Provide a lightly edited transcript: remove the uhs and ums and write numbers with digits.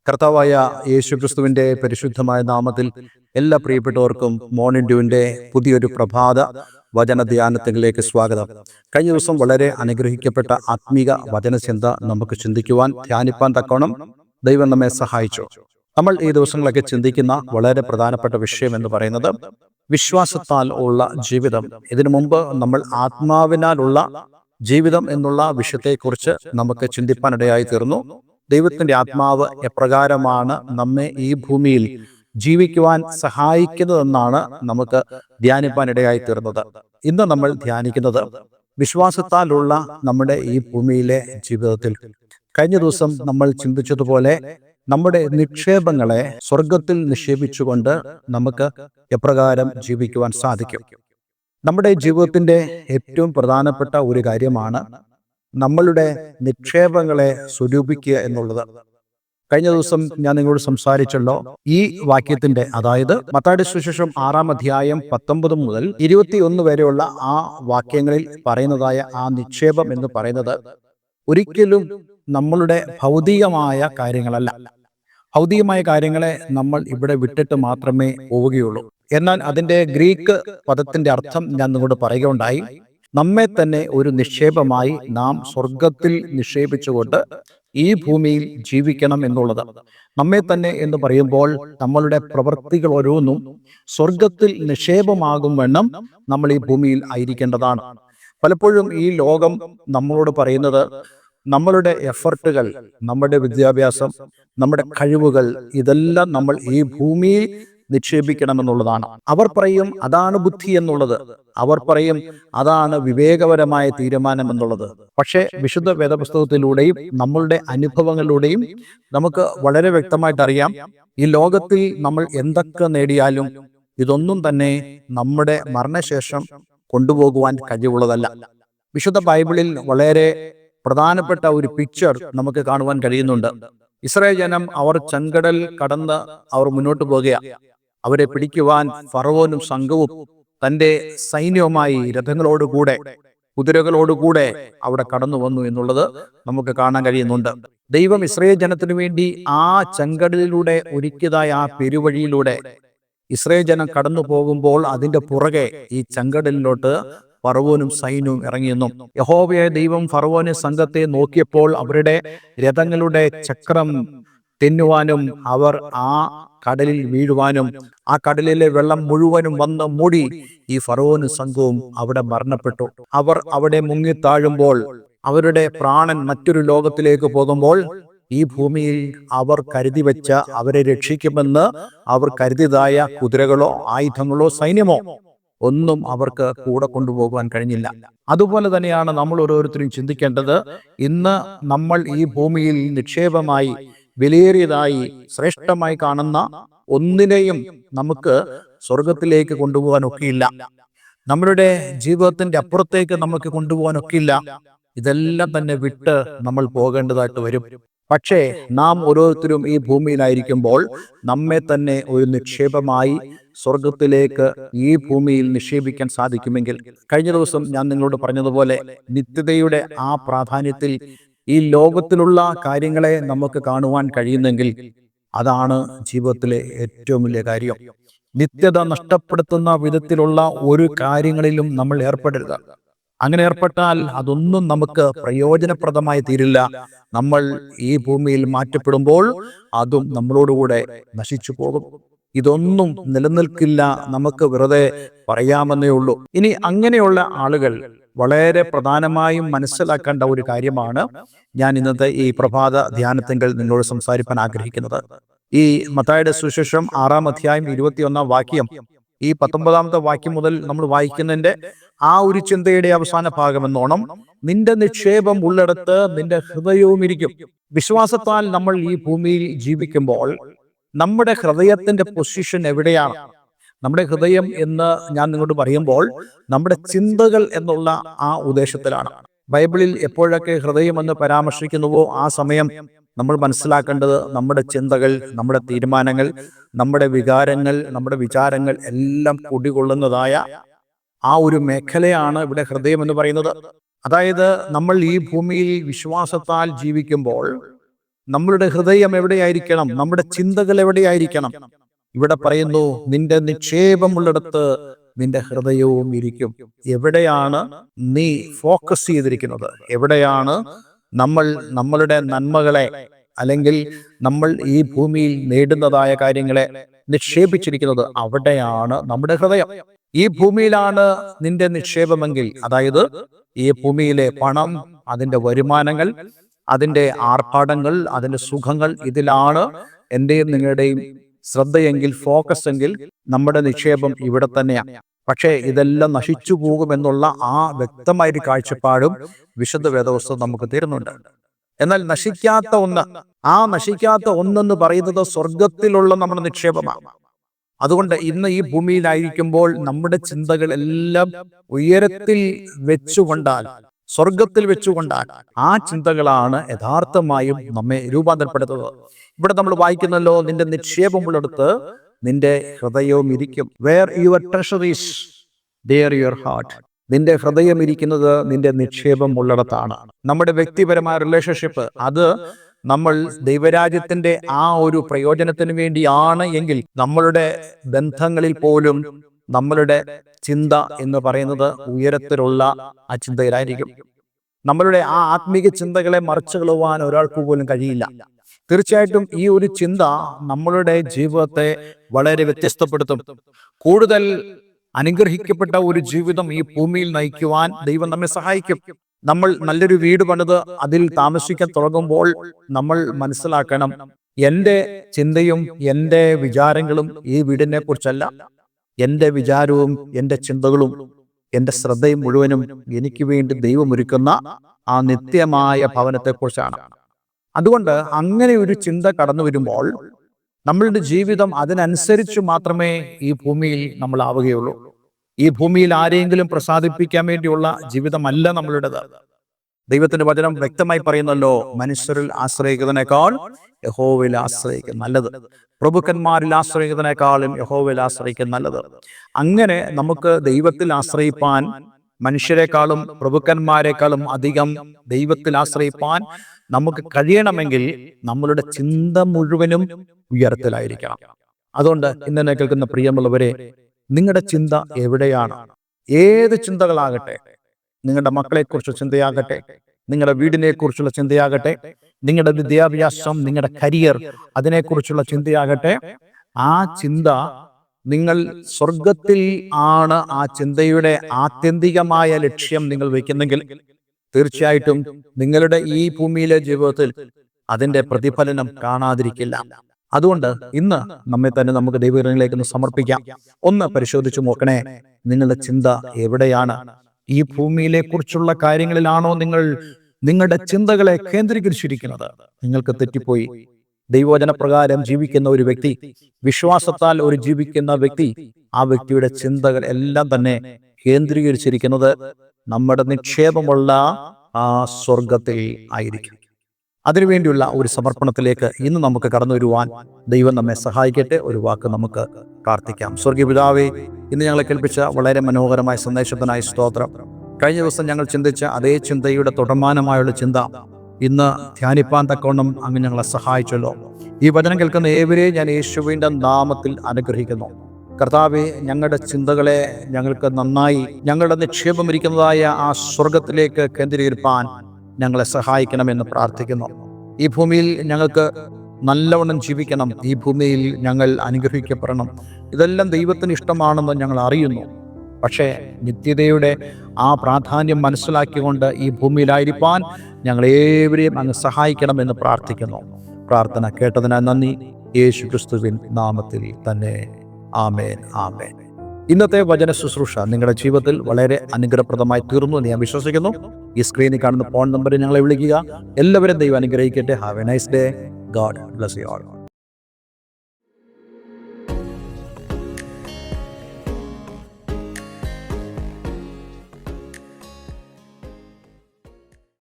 കർത്താവായ യേശുക്രിസ്തുവിന്റെ പരിശുദ്ധമായ നാമത്തിൽ എല്ലാ പ്രിയപ്പെട്ടവർക്കും മോർണിംഗ് ഡ്യൂവിന്റെ പുതിയൊരു പ്രഭാത വചന ധ്യാനത്തിലേക്ക് സ്വാഗതം. കഴിഞ്ഞ ദിവസം വളരെ അനുഗ്രഹിക്കപ്പെട്ട ആത്മീക വചനചിന്ത നമുക്ക് ചിന്തിക്കുവാൻ, ധ്യാനിപ്പാൻ തക്കോണം ദൈവം നമ്മെ സഹായിച്ചു. നമ്മൾ ഈ ദിവസങ്ങളൊക്കെ ചിന്തിക്കുന്ന വളരെ പ്രധാനപ്പെട്ട വിഷയം എന്ന് പറയുന്നത് വിശ്വാസത്താൽ ഉള്ള ജീവിതം. ഇതിനു മുമ്പ് നമ്മൾ ആത്മാവിനാലുള്ള ജീവിതം എന്നുള്ള വിഷയത്തെക്കുറിച്ച് നമുക്ക് ചിന്തിപ്പാനിടയായി തീർന്നു. ദൈവത്തിന്റെ ആത്മാവ് എപ്രകാരമാണ് നമ്മെ ഈ ഭൂമിയിൽ ജീവിക്കുവാൻ സഹായിക്കുന്നതെന്നാണ് നമുക്ക് ധ്യാനിപ്പാനിടയായി തീർന്നത്. ഇന്ന് നമ്മൾ ധ്യാനിക്കുന്നത് വിശ്വാസത്താലുള്ള നമ്മുടെ ഈ ഭൂമിയിലെ ജീവിതത്തിൽ. കഴിഞ്ഞ ദിവസം നമ്മൾ ചിന്തിച്ചതുപോലെ നമ്മുടെ നിക്ഷേപങ്ങളെ സ്വർഗത്തിൽ നിക്ഷേപിച്ചുകൊണ്ട് നമുക്ക് എപ്രകാരം ജീവിക്കുവാൻ സാധിക്കും. നമ്മുടെ ജീവിതത്തിന്റെ ഏറ്റവും പ്രധാനപ്പെട്ട ഒരു കാര്യമാണ് നമ്മളുടെ നിക്ഷേപങ്ങളെ സ്വരൂപിക്കുക എന്നുള്ളത്. കഴിഞ്ഞ ദിവസം ഞാൻ നിങ്ങളോട് സംസാരിച്ചല്ലോ. ഈ വാക്യത്തിന്റെ, അതായത് മത്തായിയുടെ സുവിശേഷം 6-ാം അധ്യായം 19 മുതൽ 21 വരെയുള്ള ആ വാക്യങ്ങളിൽ പറയുന്നതായ ആ നിക്ഷേപം എന്ന് പറയുന്നത് ഒരിക്കലും നമ്മളുടെ ഭൗതികമായ കാര്യങ്ങളല്ല. ഭൗതികമായ കാര്യങ്ങളെ നമ്മൾ ഇവിടെ വിട്ടിട്ട് മാത്രമേ പോവുകയുള്ളൂ. എന്നാൽ അതിന്റെ ഗ്രീക്ക് പദത്തിന്റെ അർത്ഥം ഞാൻ നിങ്ങളോട് പറയുകയുണ്ടായി. നമ്മെ തന്നെ ഒരു നിക്ഷേപമായി നാം സ്വർഗത്തിൽ നിക്ഷേപിച്ചുകൊണ്ട് ഈ ഭൂമിയിൽ ജീവിക്കണം എന്നുള്ളത്. നമ്മെ തന്നെ എന്ന് പറയുമ്പോൾ നമ്മളുടെ പ്രവൃത്തികൾ ഓരോന്നും സ്വർഗത്തിൽ നിക്ഷേപമാകും വണ്ണം നമ്മൾ ഈ ഭൂമിയിൽ ആയിരിക്കേണ്ടതാണ്. പലപ്പോഴും ഈ ലോകം നമ്മളോട് പറയുന്നത് നമ്മളുടെ എഫർട്ടുകൾ, നമ്മുടെ വിദ്യാഭ്യാസം, നമ്മുടെ കഴിവുകൾ, ഇതെല്ലാം നമ്മൾ ഈ ഭൂമിയിൽ നിക്ഷേപിക്കണമെന്നുള്ളതാണ്. അവർ പറയും അതാണ് ബുദ്ധി എന്നുള്ളത്, അവർ പറയും അതാണ് വിവേകപരമായ തീരുമാനം എന്നുള്ളത്. പക്ഷേ വിശുദ്ധ വേദപുസ്തകത്തിലൂടെയും നമ്മളുടെ അനുഭവങ്ങളിലൂടെയും നമുക്ക് വളരെ വ്യക്തമായിട്ട് അറിയാം, ഈ ലോകത്തിൽ നമ്മൾ എന്തൊക്കെ നേടിയാലും ഇതൊന്നും തന്നെ നമ്മുടെ മരണശേഷം കൊണ്ടുപോകുവാൻ കഴിവുള്ളതല്ല. വിശുദ്ധ ബൈബിളിൽ വളരെ പ്രധാനപ്പെട്ട ഒരു പിക്ചർ നമുക്ക് കാണുവാൻ കഴിയുന്നുണ്ട്. ഇസ്രായേൽ ജനം അവർ ചെങ്കടൽ കടന്ന് അവർ മുന്നോട്ട് പോകുകയാണ്. അവരെ പിടിക്കുവാൻ ഫറവോനും സംഘവും തന്റെ സൈന്യവുമായി രഥങ്ങളോടുകൂടെ, കുതിരകളോടുകൂടെ അവിടെ കടന്നു വന്നു എന്നുള്ളത് നമുക്ക് കാണാൻ കഴിയുന്നുണ്ട്. ദൈവം ഇസ്രായേൽ ജനത്തിനു വേണ്ടി ആ ചെങ്കടലിലൂടെ ഒരുക്കിയതായ ആ പെരുവഴിയിലൂടെ ഇസ്രായേൽ ജനം കടന്നു പോകുമ്പോൾ അതിന്റെ പുറകെ ഈ ചെങ്കടലിലോട്ട് ഫറവോനും സൈന്യവും ഇറങ്ങിയെന്നും, യഹോവയായ ദൈവം ഫറവോനെ സംഘത്തെ നോക്കിയപ്പോൾ അവരുടെ രഥങ്ങളുടെ ചക്രം തിന്നുവാനും അവർ ആ കടലിൽ വീഴുവാനും ആ കടലിലെ വെള്ളം മുഴുവനും വന്ന് മൂടി ഈ ഫറവോനും സംഘവും അവിടെ മരണപ്പെട്ടു. അവർ അവിടെ മുങ്ങിത്താഴുമ്പോൾ, അവരുടെ പ്രാണൻ മറ്റൊരു ലോകത്തിലേക്ക് പോകുമ്പോൾ, ഈ ഭൂമിയിൽ അവർ കരുതി വെച്ച അവരെ രക്ഷിക്കുമെന്ന് അവർ കരുതിയതായ കുതിരകളോ ആയുധങ്ങളോ സൈന്യമോ ഒന്നും അവർക്ക് കൂടെ കൊണ്ടുപോകുവാൻ കഴിഞ്ഞില്ല. അതുപോലെ തന്നെയാണ് നമ്മൾ ഓരോരുത്തരും ചിന്തിക്കേണ്ടത്. ഇന്ന് നമ്മൾ ഈ ഭൂമിയിൽ നിക്ഷേപമായി, വിലയേറിയതായി, ശ്രേഷ്ഠമായി കാണുന്ന ഒന്നിനെയും നമുക്ക് സ്വർഗത്തിലേക്ക് കൊണ്ടുപോകാൻ ഒക്കെയില്ല. നമ്മളുടെ ജീവിതത്തിന്റെ അപ്പുറത്തേക്ക് നമുക്ക് കൊണ്ടുപോകാൻ ഒക്കെയില്ല. ഇതെല്ലാം തന്നെ വിട്ട് നമ്മൾ പോകേണ്ടതായിട്ട് വരും. പക്ഷേ നാം ഓരോരുത്തരും ഈ ഭൂമിയിലായിരിക്കുമ്പോൾ നമ്മെ തന്നെ ഒരു നിക്ഷേപമായി സ്വർഗത്തിലേക്ക് ഈ ഭൂമിയിൽ നിക്ഷേപിക്കാൻ സാധിക്കുമെങ്കിൽ, കഴിഞ്ഞ ദിവസം ഞാൻ നിങ്ങളോട് പറഞ്ഞതുപോലെ നിത്യതയുടെ ആ പ്രാധാന്യത്തിൽ ഈ ലോകത്തിലുള്ള കാര്യങ്ങളെ നമുക്ക് കാണുവാൻ കഴിയുന്നെങ്കിൽ അതാണ് ജീവിതത്തിലെ ഏറ്റവും വലിയ കാര്യം. നിത്യത നഷ്ടപ്പെടുത്തുന്ന വിധത്തിലുള്ള ഒരു കാര്യങ്ങളിലും നമ്മൾ ഏർപ്പെടരുത്. അങ്ങനെ ഏർപ്പെട്ടാൽ അതൊന്നും നമുക്ക് പ്രയോജനപ്രദമായി തീരില്ല. നമ്മൾ ഈ ഭൂമിയിൽ മാറ്റപ്പെടുമ്പോൾ അതും നമ്മളോടുകൂടെ നശിച്ചു പോകും. ഇതൊന്നും നിലനിൽക്കില്ല, നമുക്ക് വെറുതെ പറയാമെന്നേ ഉള്ളൂ. ഇനി അങ്ങനെയുള്ള ആളുകൾ വളരെ പ്രധാനമായും മനസ്സിലാക്കേണ്ട ഒരു കാര്യമാണ് ഞാൻ ഇന്നത്തെ ഈ പ്രഭാത ധ്യാനത്തിങ്കിൽ നിങ്ങളോട് സംസാരിക്കാൻ ആഗ്രഹിക്കുന്നത്. ഈ മത്തായിയുടെ സുവിശേഷം 6-ാം അധ്യായം 21-ാം വാക്യം, ഈ 19-ാമത്തെ വാക്യം മുതൽ നമ്മൾ വായിക്കുന്നതിന്റെ ആ ഒരു ചിന്തയുടെ അവസാന ഭാഗം എന്നോണം, നിന്റെ നിക്ഷേപം ഉള്ളിടത്ത് നിന്റെ ഹൃദയവും ഇരിക്കും. വിശ്വാസത്താൽ നമ്മൾ ഈ ഭൂമിയിൽ ജീവിക്കുമ്പോൾ നമ്മുടെ ഹൃദയത്തിന്റെ പൊസിഷൻ എവിടെയാണ്? നമ്മുടെ ഹൃദയം എന്ന് ഞാൻ നിങ്ങളോട് പറയുമ്പോൾ നമ്മുടെ ചിന്തകൾ എന്നുള്ള ആ ഉദ്ദേശത്തിലാണ്. ബൈബിളിൽ എപ്പോഴൊക്കെ ഹൃദയം എന്ന് പരാമർശിക്കുന്നുവോ ആ സമയം നമ്മൾ മനസ്സിലാക്കേണ്ടത് നമ്മുടെ ചിന്തകൾ, നമ്മുടെ തീരുമാനങ്ങൾ, നമ്മുടെ വികാരങ്ങൾ, നമ്മുടെ വിചാരങ്ങൾ എല്ലാം കുടികൊള്ളുന്നതായ ആ ഒരു മേഖലയാണ് ഇവിടെ ഹൃദയം എന്ന് പറയുന്നത്. അതായത് നമ്മൾ ഈ ഭൂമിയിൽ വിശ്വാസത്താൽ ജീവിക്കുമ്പോൾ നമ്മളുടെ ഹൃദയം എവിടെയായിരിക്കണം? നമ്മുടെ ചിന്തകൾ എവിടെയായിരിക്കണം? ഇവിടെ പറയുന്നു, നിന്റെ നിക്ഷേപമുള്ളിടത്ത് നിന്റെ ഹൃദയവും ഇരിക്കും. എവിടെയാണ് നീ ഫോക്കസ് ചെയ്തിരിക്കുന്നത്? എവിടെയാണ് നമ്മളുടെ നന്മകളെ, അല്ലെങ്കിൽ നമ്മൾ ഈ ഭൂമിയിൽ നേടുന്നതായ കാര്യങ്ങളെ നിക്ഷേപിച്ചിരിക്കുന്നത്? അവിടെയാണ് നമ്മുടെ ഹൃദയം. ഈ ഭൂമിയിലാണ് നിന്റെ നിക്ഷേപമെങ്കിൽ, അതായത് ഈ ഭൂമിയിലെ പണം, അതിന്റെ വരുമാനങ്ങൾ, അതിന്റെ ആർഭാടങ്ങൾ, അതിന്റെ സുഖങ്ങൾ, ഇതിലാണ് എന്റെയും നിങ്ങളുടെയും ശ്രദ്ധയെങ്കിൽ, ഫോക്കസ് എങ്കിൽ, നമ്മുടെ നിക്ഷേപം ഇവിടെ തന്നെയാണ്. പക്ഷേ ഇതെല്ലാം നശിച്ചു പോകുമെന്നുള്ള ആ വ്യക്തമായൊരു കാഴ്ചപ്പാടും വിശുദ്ധ വേദപുസ്തകം നമുക്ക് തരുന്നുണ്ട്. എന്നാൽ നശിക്കാത്ത ഒന്ന്, ആ നശിക്കാത്ത ഒന്നെന്ന് പറയുന്നത് സ്വർഗത്തിലുള്ള നമ്മുടെ നിക്ഷേപമാണ്. അതുകൊണ്ട് ഇന്ന് ഈ ഭൂമിയിലായിരിക്കുമ്പോൾ നമ്മുടെ ചിന്തകൾ എല്ലാം ഉയരത്തിൽ വെച്ചുകൊണ്ടാൽ, സ്വർഗത്തിൽ വെച്ചുകൊണ്ടാൽ, ആ ചിന്തകളാണ് യഥാർത്ഥമായും നമ്മെ രൂപാന്തരപ്പെടുത്തുന്നത്. ഇവിടെ നമ്മൾ വായിക്കുന്നല്ലോ, നിന്റെ നിക്ഷേപമുള്ളിടത്ത് നിന്റെ ഹൃദയവും ഇരിക്കും. Where your treasure is there your heart. നിന്റെ ഹൃദയം ഇരിക്കുന്നത് നിന്റെ നിക്ഷേപം ഉള്ളിടത്താണ്. നമ്മുടെ വ്യക്തിപരമായ റിലേഷൻഷിപ്പ്, അത് നമ്മൾ ദൈവരാജ്യത്തിന്റെ ആ ഒരു പ്രയോജനത്തിന് വേണ്ടിയാണ് എങ്കിൽ, നമ്മളുടെ ബന്ധങ്ങളിൽ പോലും നമ്മളുടെ ചിന്ത എന്ന് പറയുന്നത് ഉയരത്തിലുള്ള ആ ചിന്തയിലായിരിക്കും. നമ്മളുടെ ആ ആത്മീക ചിന്തകളെ മറിച്ചു കളയുവാൻ ഒരാൾക്ക് പോലും കഴിയില്ല. തീർച്ചയായിട്ടും ഈ ഒരു ചിന്ത നമ്മളുടെ ജീവിതത്തെ വളരെ വ്യത്യസ്തപ്പെടുത്തും. കൂടുതൽ അനുഗ്രഹിക്കപ്പെട്ട ഒരു ജീവിതം ഈ ഭൂമിയിൽ നയിക്കുവാൻ ദൈവം നമ്മെ സഹായിക്കും. നമ്മൾ നല്ലൊരു വീട് പണിത് അതിൽ താമസിക്കാൻ തുടങ്ങുമ്പോൾ നമ്മൾ മനസ്സിലാക്കണം, എൻ്റെ ചിന്തയും എൻ്റെ വിചാരങ്ങളും ഈ വീടിനെ കുറിച്ചല്ല. എൻ്റെ വിചാരവും എൻ്റെ ചിന്തകളും എൻ്റെ ശ്രദ്ധയും മുഴുവനും എനിക്ക് വേണ്ടി ദൈവം ഒരുക്കുന്ന ആ നിത്യമായ ഭവനത്തെക്കുറിച്ചാണ്. അതുകൊണ്ട് അങ്ങനെ ഒരു ചിന്ത കടന്നു വരുമ്പോൾ നമ്മളുടെ ജീവിതം അതിനനുസരിച്ച് മാത്രമേ ഈ ഭൂമിയിൽ നമ്മൾ ആവുകയുള്ളൂ. ഈ ഭൂമിയിൽ ആരെങ്കിലും പ്രസാദിപ്പിക്കാൻ വേണ്ടിയുള്ള ജീവിതമല്ല നമ്മളുടേത്. ദൈവത്തിന്റെ വചനം വ്യക്തമായി പറയുന്നല്ലോ, മനുഷ്യരിൽ ആശ്രയിക്കുന്നതിനേക്കാൾ യഹോവയിൽ ആശ്രയിക്കുന്ന നല്ലത്, പ്രഭുക്കന്മാരിൽ ആശ്രയിക്കുന്നതിനേക്കാളും യഹോവയിൽ ആശ്രയിക്കുന്ന നല്ലത്. അങ്ങനെ നമുക്ക് ദൈവത്തിൽ ആശ്രയിപ്പാൻ, മനുഷ്യരെക്കാളും പ്രഭുക്കന്മാരെക്കാളും അധികം ദൈവത്തിൽ ആശ്രയിപ്പാൻ നമുക്ക് കഴിയണമെങ്കിൽ നമ്മളുടെ ചിന്ത മുഴുവനും ഉയരത്തിലായിരിക്കണം. അതുകൊണ്ട് ഇന്നെ കേൾക്കുന്ന പ്രിയമുള്ളവരെ, നിങ്ങളുടെ ചിന്ത എവിടെയാണ്? ഏത് ചിന്തകളാകട്ടെ, നിങ്ങളുടെ മക്കളെക്കുറിച്ച് ചിന്തയാകട്ടെ, നിങ്ങളുടെ വീടിനെ കുറിച്ചുള്ള ചിന്തയാകട്ടെ, നിങ്ങളുടെ വിദ്യാഭ്യാസം, നിങ്ങളുടെ കരിയർ, അതിനെക്കുറിച്ചുള്ള ചിന്തയാകട്ടെ, ആ ചിന്ത നിങ്ങൾ സ്വർഗത്തിൽ ആണ് ആ ചിന്തയുടെ ആത്യന്തികമായ ലക്ഷ്യം നിങ്ങൾ വയ്ക്കുന്നെങ്കിൽ തീർച്ചയായിട്ടും നിങ്ങളുടെ ഈ ഭൂമിയിലെ ജീവിതത്തിൽ അതിന്റെ പ്രതിഫലനം കാണാതിരിക്കില്ല. അതുകൊണ്ട് ഇന്ന് നമ്മെ തന്നെ നമുക്ക് ദൈവങ്ങളിലേക്ക് സമർപ്പിക്കാം. ഒന്ന് പരിശോധിച്ചു നോക്കണേ, നിങ്ങളുടെ ചിന്ത എവിടെയാണ്? ഈ ഭൂമിയിലെ കുറിച്ചുള്ള കാര്യങ്ങളിലാണോ നിങ്ങളുടെ ചിന്തകളെ കേന്ദ്രീകരിച്ചിരിക്കുന്നത്? നിങ്ങൾക്ക് തെറ്റിപ്പോയി. ദൈവവചന പ്രകാരം ജീവിക്കുന്ന ഒരു വ്യക്തി, വിശ്വാസത്താൽ ഒരു ജീവിക്കുന്ന വ്യക്തി, ആ വ്യക്തിയുടെ ചിന്തകൾ എല്ലാം തന്നെ കേന്ദ്രീകരിച്ചിരിക്കുന്നത് നമ്മുടെ നിക്ഷേപമുള്ള ആ സ്വർഗത്തിൽ ആയിരിക്കും. അതിനുവേണ്ടിയുള്ള ഒരു സമർപ്പണത്തിലേക്ക് ഇന്ന് നമുക്ക് കടന്നു വരുവാൻ ദൈവം നമ്മെ സഹായിക്കട്ടെ. ഒരു വാക്ക് നമുക്ക് പ്രാർത്ഥിക്കാം. സ്വർഗീയ പിതാവേ, ഇന്ന് ഞങ്ങളെ കേൾപ്പിച്ച വളരെ മനോഹരമായ സന്ദേശത്തിനായി സ്തോത്രം. കഴിഞ്ഞ ദിവസം ഞങ്ങൾ ചിന്തിച്ച അതേ ചിന്തയുടെ തുടർമാനമായുള്ള ചിന്ത ഇന്ന് ധ്യാനിപ്പാൻ തക്കവണ്ണം അങ്ങ് ഞങ്ങളെ സഹായിച്ചല്ലോ. ഈ വചനം കേൾക്കുന്ന ഏവരെയും ഞാൻ യേശുവിൻ്റെ നാമത്തിൽ അനുഗ്രഹിക്കുന്നു. കർത്താവെ, ഞങ്ങളുടെ ചിന്തകളെ ഞങ്ങൾക്ക് നന്നായി ഞങ്ങളുടെ നിക്ഷേപം ഇരിക്കുന്നതായ ആ സ്വർഗത്തിലേക്ക് കേന്ദ്രീകരിപ്പാൻ ഞങ്ങളെ സഹായിക്കണമെന്ന് പ്രാർത്ഥിക്കുന്നു. ഈ ഭൂമിയിൽ ഞങ്ങൾക്ക് നല്ലവണ്ണം ജീവിക്കണം. ഈ ഭൂമിയിൽ ഞങ്ങൾ അനുഗ്രഹിക്കപ്പെടണം. ഇതെല്ലാം ദൈവത്തിന് ഇഷ്ടമാണെന്ന് ഞങ്ങൾ അറിയുന്നു. പക്ഷേ നിത്യതയുടെ ആ പ്രാധാന്യം മനസ്സിലാക്കിക്കൊണ്ട് ഈ ഭൂമിയിലായിരിക്കാൻ ഞങ്ങളേവരെയും അങ്ങ് സഹായിക്കണമെന്ന് പ്രാർത്ഥിക്കുന്നു. പ്രാർത്ഥന കേട്ടതിനാൽ നന്ദി. യേശു ക്രിസ്തുവിൻ നാമത്തിൽ തന്നെ. ആമേൻ, ആമേൻ. ഇന്നത്തെ വചന ശുശ്രൂഷ നിങ്ങളുടെ ജീവിതത്തിൽ വളരെ അനുഗ്രഹപ്രദമായി തീർന്നു എന്ന് ഞാൻ വിശ്വസിക്കുന്നു. ഈ സ്ക്രീനിൽ കാണുന്ന ഫോൺ നമ്പറിൽ ഞങ്ങളെ വിളിക്കുക. എല്ലാവരും ദൈവം അനുഗ്രഹിക്കട്ടെ. Have A nice day. God bless you all.